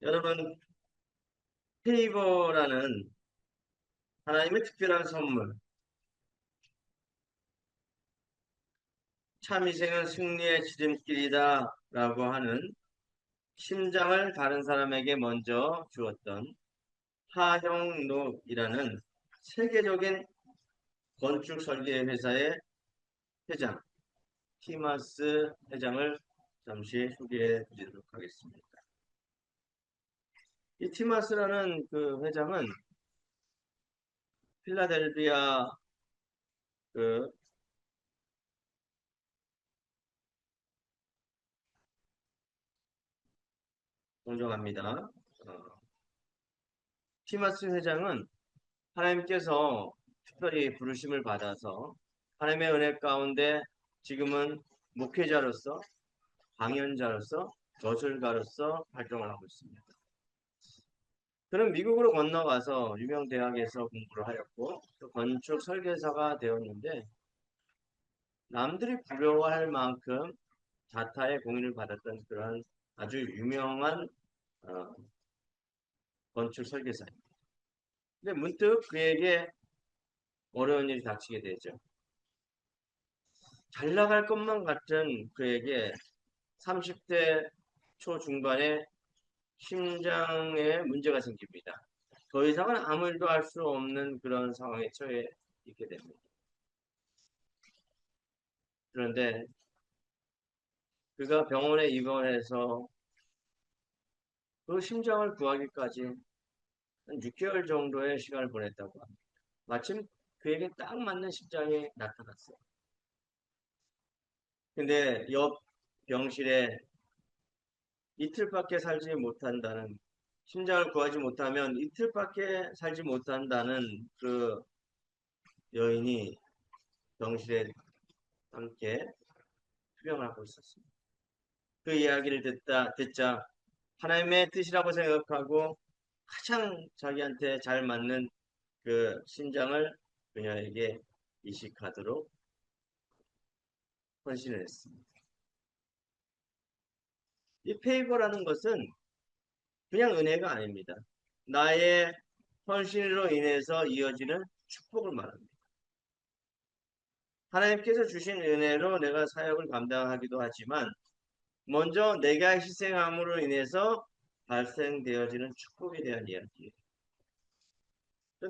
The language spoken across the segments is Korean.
여러분, 페이버라는 하나님의 특별한 선물, 참이생은 승리의 지름길이다 라고 하는 심장을 다른 사람에게 먼저 주었던 하형록이라는 세계적인 건축 설계 회사의 회장, 티마스 회장을 잠시 소개해 드리도록 하겠습니다. 이 티마스라는 그 회장은 필라델피아 그 공정합니다. 티마스 회장은 하나님께서 특별히 부르심을 받아서 하나님의 은혜 가운데 지금은 목회자로서, 강연자로서, 저술가로서 활동을 하고 있습니다. 그는 미국으로 건너가서 유명 대학에서 공부를 하였고 또 건축 설계사가 되었는데 남들이 부러워할 만큼 자타의 공인을 받았던 그런 아주 유명한 어, 건축 설계사입니다. 근데 문득 그에게 어려운 일이 닥치게 되죠. 잘 나갈 것만 같은 그에게 30대 초중반에 심장에 문제가 생깁니다. 더 이상은 아무 일도 할 수 없는 그런 상황에 처해 있게 됩니다. 그런데 그가 병원에 입원해서 그 심장을 구하기까지 한 6개월 정도의 시간을 보냈다고 합니다. 마침 그에게 딱 맞는 심장이 나타났어요. 근데 옆 병실에 이틀밖에 살지 못한다는, 심장을 구하지 못하면 이틀밖에 살지 못한다는 그 여인이 병실에 함께 투병하고 있었습니다. 그 이야기를 듣자 하나님의 뜻이라고 생각하고 가장 자기한테 잘 맞는 그 심장을 그녀에게 이식하도록 헌신을 했습니다. 이 페이버라는 것은 그냥 은혜가 아닙니다. 나의 헌신으로 인해서 이어지는 축복을 말합니다. 하나님께서 주신 은혜로 내가 사역을 감당하기도 하지만 먼저 내가 희생함으로 인해서 발생되어지는 축복에 대한 이야기예요.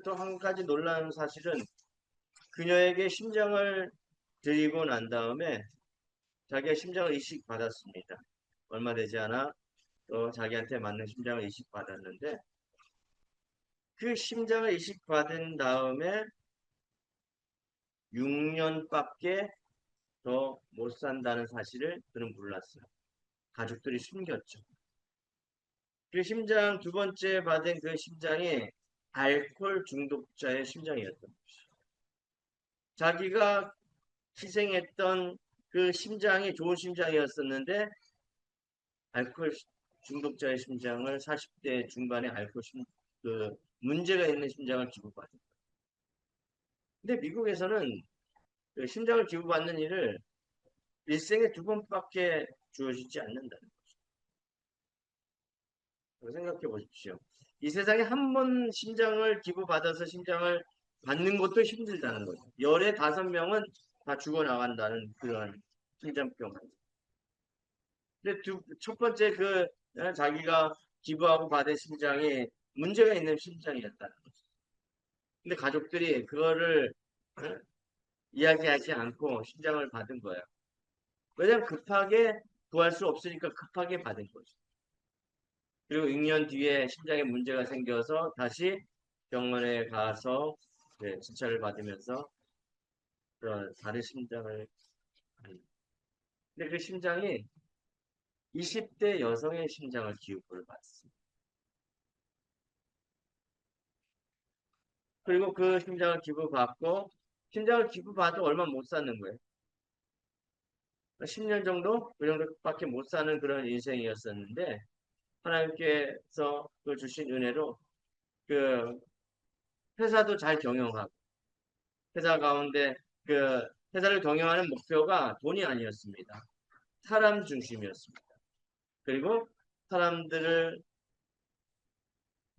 또 한 가지 놀라운 사실은 그녀에게 심장을 드리고 난 다음에 자기가 심장을 이식받았습니다. 얼마 되지 않아 또 자기한테 맞는 심장을 이식받았는데 그 심장을 이식받은 다음에 6년밖에 더 못 산다는 사실을 그는 몰랐어요. 가족들이 숨겼죠. 그 심장 두 번째 받은 그 심장이 알코올 중독자의 심장이었던 것이죠. 자기가 희생했던 그 심장이 좋은 심장이었었는데 알코올 중독자의 심장을 40대 중반에 그 문제가 있는 심장을 기부받은 거예요. 근데 미국에서는 그 심장을 기부받는 일을 일생에 두 번밖에 주어지지 않는다는 거죠. 생각해 보십시오. 이 세상에 한 번 심장을 기부받아서 심장을 받는 것도 힘들다는 거죠. 열에 5명은 다 죽어나간다는 그런 심장병. 근데 첫 번째 자기가 기부하고 받은 심장이 문제가 있는 심장이었다는 거죠. 근데 가족들이 그거를 어? 이야기하지 않고 심장을 받은 거예요. 왜냐면 급하게 구할 수 없으니까 급하게 받은 거죠. 그리고 6년 뒤에 심장에 문제가 생겨서 다시 병원에 가서 진찰을 받으면서 다른 심장을 근데 그 심장이 20대 여성의 심장을 기부를 받습니다. 그리고 그 심장을 기부받고 심장을 기부받아도 얼마 못 사는 거예요. 10년 정도? 그 정도밖에 못 사는 그런 인생이었었는데 하나님께서 그 주신 은혜로 그 회사도 잘 경영하고 회사 가운데 그 회사를 경영하는 목표가 돈이 아니었습니다. 사람 중심이었습니다. 그리고 사람들을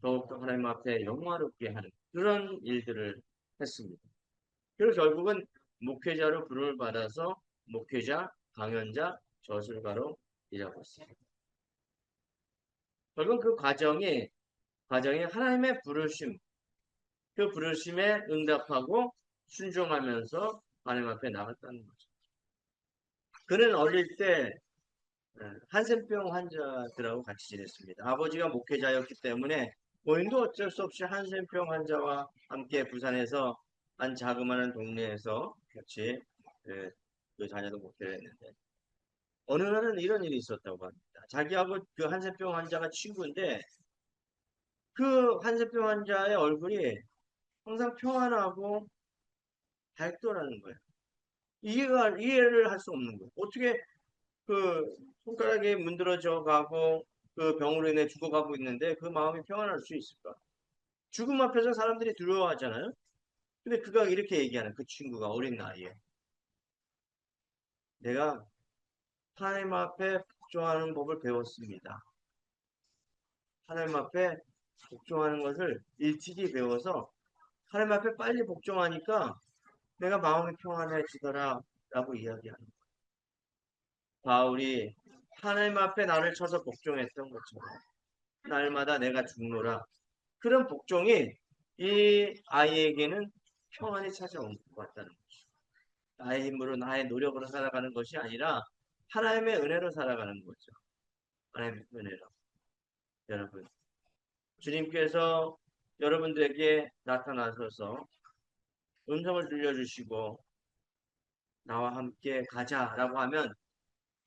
더욱더 하나님 앞에 영화롭게 하는 그런 일들을 했습니다. 그리고 결국은 목회자로 부름을 받아서 목회자, 강연자, 저술가로 일하고 있습니다. 결국 그 과정이 하나님의 부르심, 그 부르심에 응답하고 순종하면서 하나님 앞에 나갔다는 거죠. 그는 어릴 때 한센병 환자들하고 같이 지냈습니다. 아버지가 목회자였기 때문에 본인도 어쩔 수 없이 한센병 환자와 함께 부산에서 한 자그마한 동네에서 같이 그 자녀도 목회를 했는데 어느 날은 이런 일이 있었다고 합니다. 자기하고 그 한센병 환자가 친구인데 그 한센병 환자의 얼굴이 항상 평안하고 밝더라는 거예요. 이해를 할 수 없는 거예요. 어떻게 그 손가락이 문드러져 가고 그 병으로 인해 죽어가고 있는데 그 마음이 평안할 수 있을까? 죽음 앞에서 사람들이 두려워하잖아요. 근데 그가 이렇게 얘기하는 그 친구가 어린 나이에 내가 하나님 앞에 복종하는 법을 배웠습니다. 하나님 앞에 복종하는 것을 일찍이 배워서 하나님 앞에 빨리 복종하니까 내가 마음이 평안해지더라 라고 이야기하는 거예요. 바울이 하나님 앞에 나를 쳐서 복종했던 것처럼 날마다 내가 죽노라. 그런 복종이 이 아이에게는 평안이 찾아온 것 같다는 거죠. 나의 힘으로 나의 노력으로 살아가는 것이 아니라 하나님의 은혜로 살아가는 거죠. 하나님의 은혜로. 여러분, 주님께서 여러분들에게 나타나셔서 음성을 들려주시고 나와 함께 가자라고 하면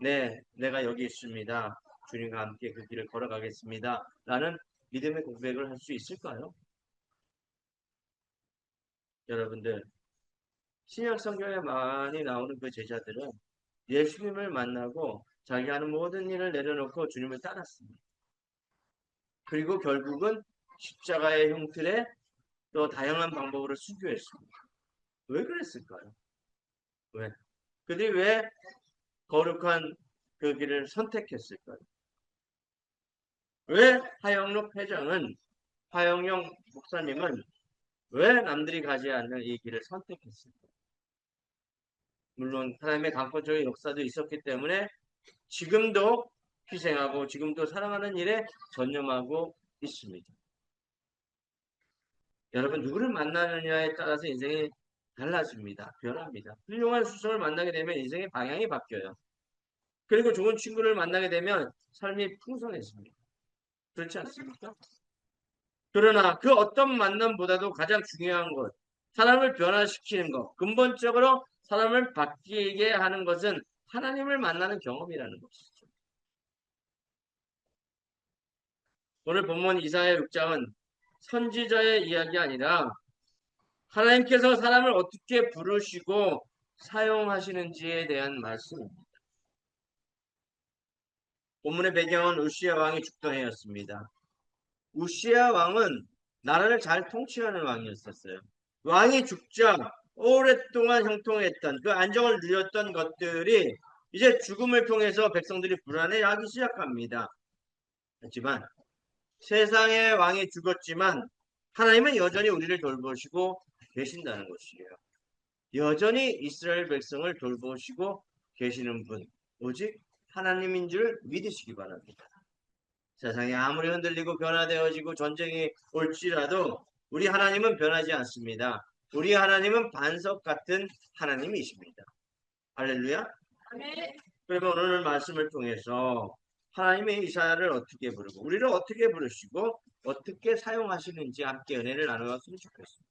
네, 내가 여기 있습니다. 주님과 함께 그 길을 걸어가겠습니다. 라는 믿음의 고백을 할 수 있을까요? 여러분들, 신약 성경에 많이 나오는 그 제자들은 예수님을 만나고 자기 하는 모든 일을 내려놓고 주님을 따랐습니다. 그리고 결국은 십자가의 형틀에 또 다양한 방법으로 순교했습니다. 왜 그랬을까요? 왜? 그들이 왜 거룩한 그 길을 선택했을까요? 왜 화영용 목사님은 왜 남들이 가지 않는 이 길을 선택했을까요? 물론 하나님의 강권적인 역사도 있었기 때문에 지금도 희생하고 지금도 사랑하는 일에 전념하고 있습니다. 여러분 누구를 만나느냐에 따라서 인생이 달라집니다. 변합니다. 훌륭한 수성을 만나게 되면 인생의 방향이 바뀌어요. 그리고 좋은 친구를 만나게 되면 삶이 풍성해집니다. 그렇지 않습니까? 그러나 그 어떤 만남보다도 가장 중요한 것, 사람을 변화시키는 것, 근본적으로 사람을 바뀌게 하는 것은 하나님을 만나는 경험이라는 것이죠. 오늘 본문 이사야 6장은 선지자의 이야기 아니라 하나님께서 사람을 어떻게 부르시고 사용하시는지에 대한 말씀입니다. 본문의 배경은 우시아 왕이 죽던 해였습니다. 우시아 왕은 나라를 잘 통치하는 왕이었었어요. 왕이 죽자 오랫동안 형통했던 그 안정을 누렸던 것들이 이제 죽음을 통해서 백성들이 불안해하기 시작합니다. 하지만 세상의 왕이 죽었지만 하나님은 여전히 우리를 돌보시고 계신다는 것이에요. 여전히 이스라엘 백성을 돌보시고 계시는 분, 오직 하나님인 줄 믿으시기 바랍니다. 세상이 아무리 흔들리고 변화되어지고 전쟁이 올지라도 우리 하나님은 변하지 않습니다. 우리 하나님은 반석 같은 하나님이십니다. 할렐루야. 아멘. 그러면 오늘 말씀을 통해서 하나님의 이사야를 어떻게 부르고 우리를 어떻게 부르시고 어떻게 사용하시는지 함께 은혜를 나누었으면 좋겠습니다.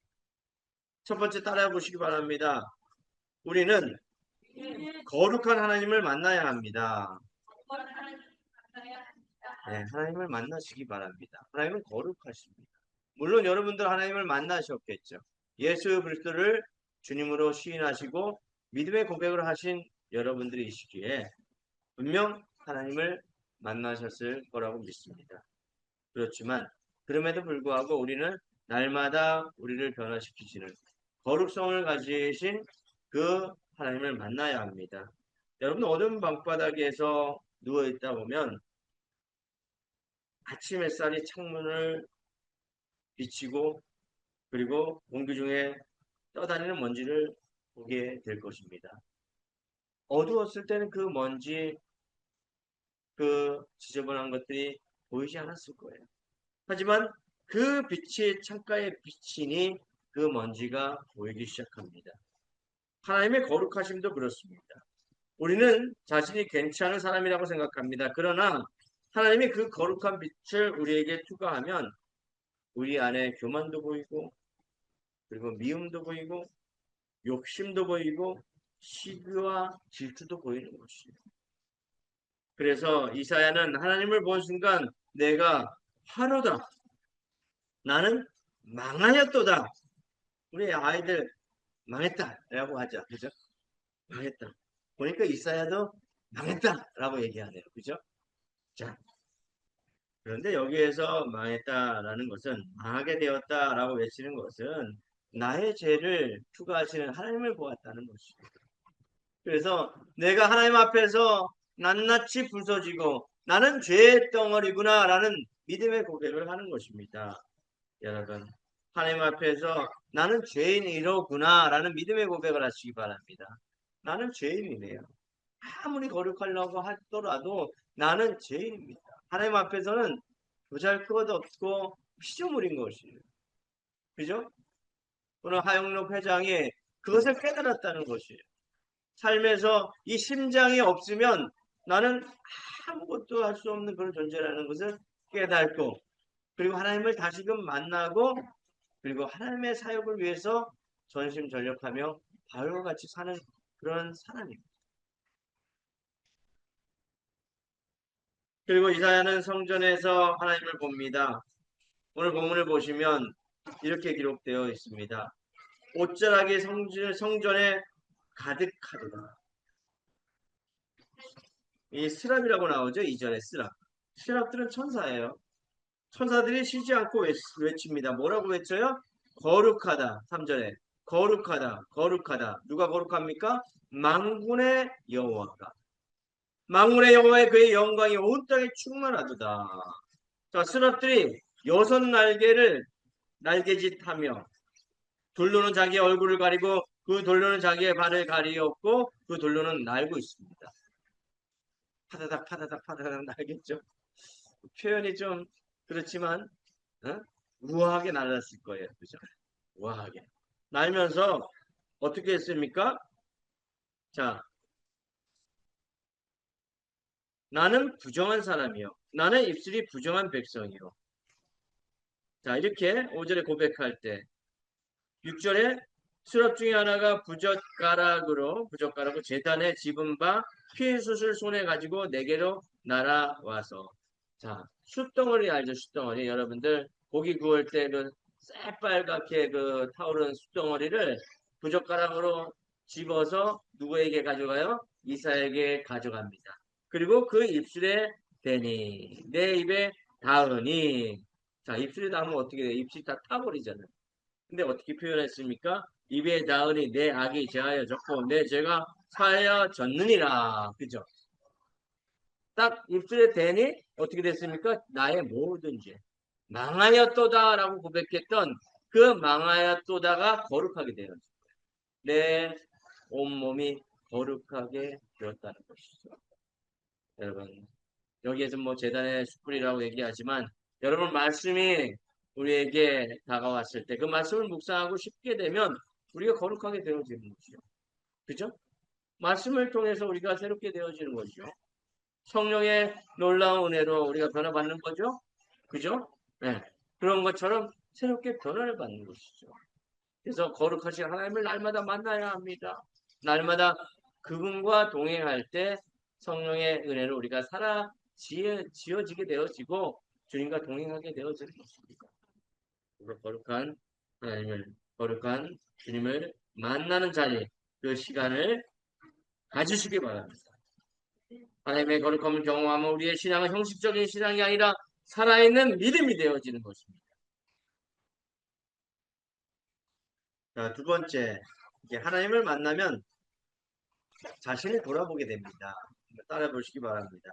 첫 번째 따라해 보시기 바랍니다. 우리는 거룩한 하나님을 만나야 합니다. 네, 하나님을 만나시기 바랍니다. 하나님은 거룩하십니다. 물론 여러분들 하나님을 만나셨겠죠. 예수 그리스도를 주님으로 시인하시고 믿음의 고백을 하신 여러분들이시기에 분명 하나님을 만나셨을 거라고 믿습니다. 그렇지만 그럼에도 불구하고 우리는 날마다 우리를 변화시키시는 거룩성을 가지신 그 하나님을 만나야 합니다. 여러분 어두운 방바닥에서 누워있다 보면 아침 햇살이 창문을 비치고 그리고 공기 중에 떠다니는 먼지를 보게 될 것입니다. 어두웠을 때는 그 먼지, 그 지저분한 것들이 보이지 않았을 거예요. 하지만 그 빛이 창가에 비치니 그 먼지가 보이기 시작합니다. 하나님의 거룩하심도 그렇습니다. 우리는 자신이 괜찮은 사람이라고 생각합니다. 그러나 하나님이 그 거룩한 빛을 우리에게 투과하면 우리 안에 교만도 보이고 그리고 미움도 보이고 욕심도 보이고 시기와 질투도 보이는 것이에요. 그래서 이사야는 하나님을 본 순간 내가 화로다. 나는 망하였도다. 우리 아이들 망했다라고 하죠. 그죠? 망했다. 보니까 이사야도 망했다라고 얘기하네요. 그죠? 자, 그런데 여기에서 망했다라는 것은 망하게 되었다라고 외치는 것은 나의 죄를 추가하시는 하나님을 보았다는 것이죠. 그래서 내가 하나님 앞에서 낱낱이 부서지고 나는 죄의 덩어리구나라는 믿음의 고백을 하는 것입니다. 여러분, 하나님 앞에서 나는 죄인이로구나라는 믿음의 고백을 하시기 바랍니다. 나는 죄인이네요. 아무리 거룩하려고 하더라도 나는 죄인입니다. 하나님 앞에서는 보잘것없고 피조물인 것이에요. 그죠? 오늘 하영록 회장이 그것을 깨달았다는 것이에요. 삶에서 이 심장이 없으면 나는 아무것도 할 수 없는 그런 존재라는 것을 깨닫고 그리고 하나님을 다시금 만나고 그리고 하나님의 사역을 위해서 전심전력하며 바울과 같이 사는 그런 사람입니다. 그리고 이사야는 성전에서 하나님을 봅니다. 오늘 본문을 보시면 이렇게 기록되어 있습니다. 옷자락이 성전에 가득하더라. 이 스랍이라고 나오죠. 이전에 스랍. 스랍들은 천사예요. 천사들이 쉬지 않고 외칩니다. 뭐라고 외쳐요? 거룩하다. 3절에 거룩하다. 거룩하다. 누가 거룩합니까? 만군의 여호와가. 만군의 여호와의 그의 영광이 온 땅에 충만하도다. 자, 스랍들이 6날개를 날개짓하며 돌로는 자기 얼굴을 가리고 그 돌로는 자기의 발을 가리었고 그 돌로는 날고 있습니다. 파다닥 파다닥 파다닥 날겠죠. 표현이 좀 그렇지만 우아하게 날았을 거예요. 그죠? 우아하게 날면서 어떻게 했습니까? 자, 나는 부정한 사람이요. 나는 입술이 부정한 백성이요. 자, 이렇게 5절에 고백할 때 6절에 수랍 중에 하나가 부젓가락으로 제단에 집은 바 피의 숯을 손에 가지고 내게로 날아와서 자 숯덩어리 알죠? 숯덩어리 여러분들 고기 구울 때 그 새빨갛게 그 타오르는 숯덩어리를 부젓가락으로 집어서 누구에게 가져가요? 이사에게 가져갑니다. 그리고 그 입술에 대니 내 입에 닿으니 자 입술에 닿으면 어떻게 돼요? 입술이 다 타버리잖아요. 근데 어떻게 표현했습니까? 입에 닿으니 내 악이 제하여 졌고 내 죄가 사하여 졌느니라. 그죠? 딱 입술에 대니 어떻게 됐습니까? 나의 모든 죄. 망하였도다라고 고백했던 그 망하였도다가 거룩하게 되었어요. 내 온몸이 거룩하게 되었다는 것이죠. 여러분 여기에서 뭐 재단의 숯불이라고 얘기하지만 여러분 말씀이 우리에게 다가왔을 때 그 말씀을 묵상하고 싶게 되면 우리가 거룩하게 되어지는 것이죠. 그죠? 말씀을 통해서 우리가 새롭게 되어지는 것이죠. 성령의 놀라운 은혜로 우리가 변화받는 거죠. 그죠? 네. 그런 것처럼 새롭게 변화를 받는 것이죠. 그래서 거룩하신 하나님을 날마다 만나야 합니다. 날마다 그분과 동행할 때 성령의 은혜로 우리가 지어지게 되어지고 주님과 동행하게 되어지는 것입니다. 거룩한 하나님을 거룩한 주님을 만나는 자리 그 시간을 가지시기 바랍니다. 하나님의 거룩함을 경험하면 우리의 신앙은 형식적인 신앙이 아니라 살아있는 믿음이 되어지는 것입니다. 자, 두 번째 이제 하나님을 만나면 자신을 돌아보게 됩니다. 따라 보시기 바랍니다.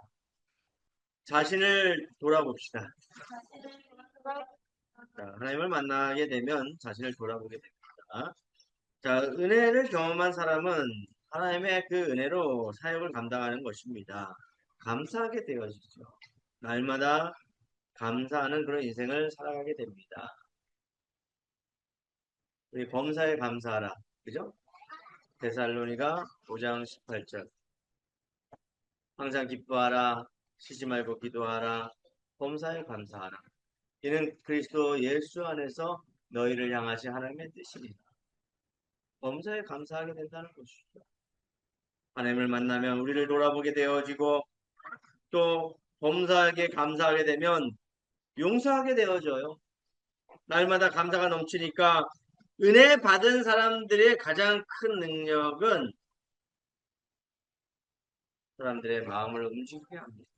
자신을 돌아봅시다. 자, 하나님을 만나게 되면 자신을 돌아보게 됩니다. 자, 은혜를 경험한 사람은 하나님의 그 은혜로 사역을 감당하는 것입니다. 감사하게 되어지죠. 날마다 감사하는 그런 인생을 살아가게 됩니다. 우리 범사에 감사하라. 그죠? 데살로니가 5장 18절. 항상 기뻐하라. 쉬지 말고 기도하라. 범사에 감사하라. 이는 그리스도 예수 안에서 너희를 향하신 하나님의 뜻입니다. 범사에 감사하게 된다는 것이죠. 하나님을 만나면 우리를 돌아보게 되어지고 또 범사에게 감사하게 되면 용서하게 되어져요. 날마다 감사가 넘치니까 은혜 받은 사람들의 가장 큰 능력은 사람들의 마음을 움직이게 합니다.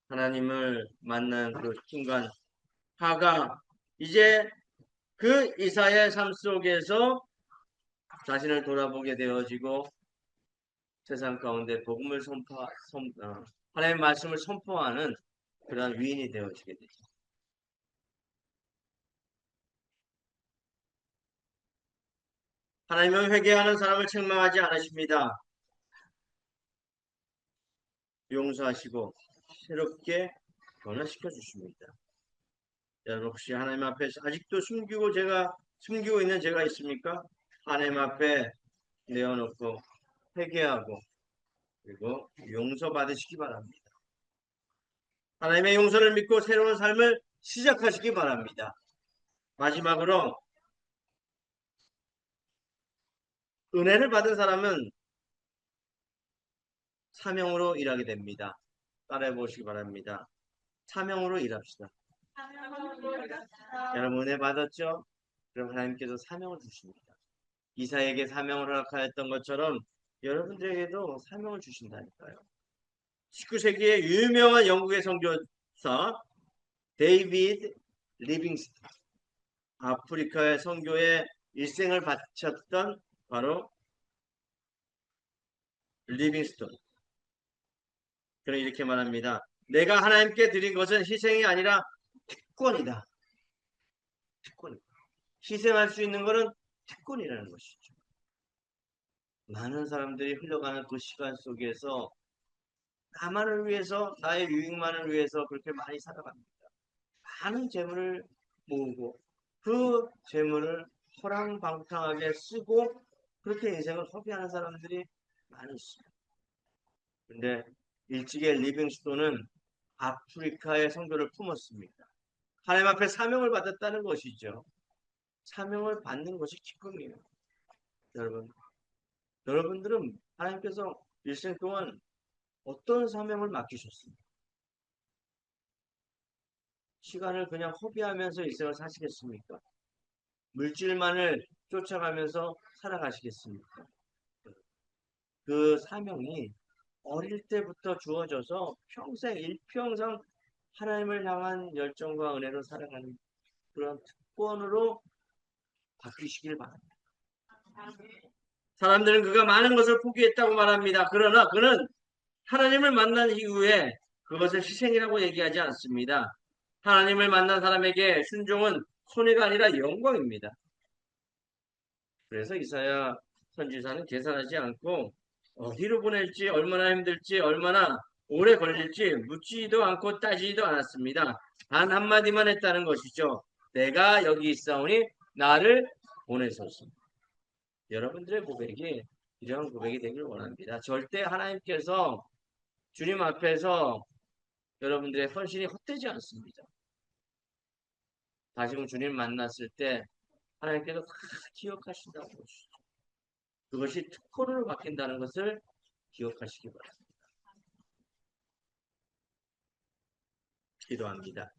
하나님을 만난 그 순간 하가 이제 그 이사의 삶 속에서 자신을 돌아보게 되어지고 세상 가운데 복음을 하나님의 말씀을 선포하는 그러한 위인이 되어지게 되죠. 하나님은 회개하는 사람을 책망하지 않으십니다. 용서하시고 새롭게 변화시켜 주십니다. 여러분 혹시 하나님 앞에 아직도 숨기고 있는 죄가 있습니까? 하나님 앞에 내어놓고 회개하고 그리고 용서받으시기 바랍니다. 하나님의 용서를 믿고 새로운 삶을 시작하시기 바랍니다. 마지막으로 은혜를 받은 사람은 사명으로 일하게 됩니다. 따라해 보시기 바랍니다. 사명으로 일합시다. 여러분 은혜 받았죠? 그럼 하나님께서 사명을 주십니다. 이사에게 사명을 허락하였던 것처럼 여러분들에게도 사명을 주신다니까요. 19세기의 유명한 영국의 선교사 데이비드 리빙스턴, 아프리카의 선교에 일생을 바쳤던 바로 리빙스턴. 그는 이렇게 말합니다. 내가 하나님께 드린 것은 희생이 아니라 특권이다. 특권이다. 희생할 수 있는 것은 특권이라는 것이죠. 많은 사람들이 흘러가는 그 시간 속에서 나만을 위해서, 나의 유익만을 위해서 그렇게 많이 살아갑니다. 많은 재물을 모으고 그 재물을 허랑방탕하게 쓰고 그렇게 인생을 허비하는 사람들이 많이 있습니다. 근데 일찍의 리빙스톤은 아프리카의 선교를 품었습니다. 하나님 앞에 사명을 받았다는 것이죠. 사명을 받는 것이 기쁨이에요. 여러분들은 하나님께서 일생 동안 어떤 사명을 맡기셨습니까? 시간을 그냥 허비하면서 일생을 사시겠습니까? 물질만을 쫓아가면서 살아가시겠습니까? 그 사명이 어릴 때부터 주어져서 평생 일평생 하나님을 향한 열정과 은혜로 살아가는 그런 특권으로 바뀌시길 바랍니다. 사람들은 그가 많은 것을 포기했다고 말합니다. 그러나 그는 하나님을 만난 이후에 그것을 희생이라고 얘기하지 않습니다. 하나님을 만난 사람에게 순종은 손해가 아니라 영광입니다. 그래서 이사야 선지자는 계산하지 않고 어디로 보낼지, 얼마나 힘들지, 얼마나 오래 걸릴지 묻지도 않고 따지지도 않았습니다. 단 한마디만 했다는 것이죠. 내가 여기 있사오니 나를 보내소서. 여러분들의 고백이 이런 고백이 되길 원합니다. 절대 하나님께서 주님 앞에서 여러분들의 헌신이 헛되지 않습니다. 다시금 주님 만났을 때 하나님께서 다 기억하신다고 보시죠. 그것이 특권으로 바뀐다는 것을 기억하시기 바랍니다. 기도합니다.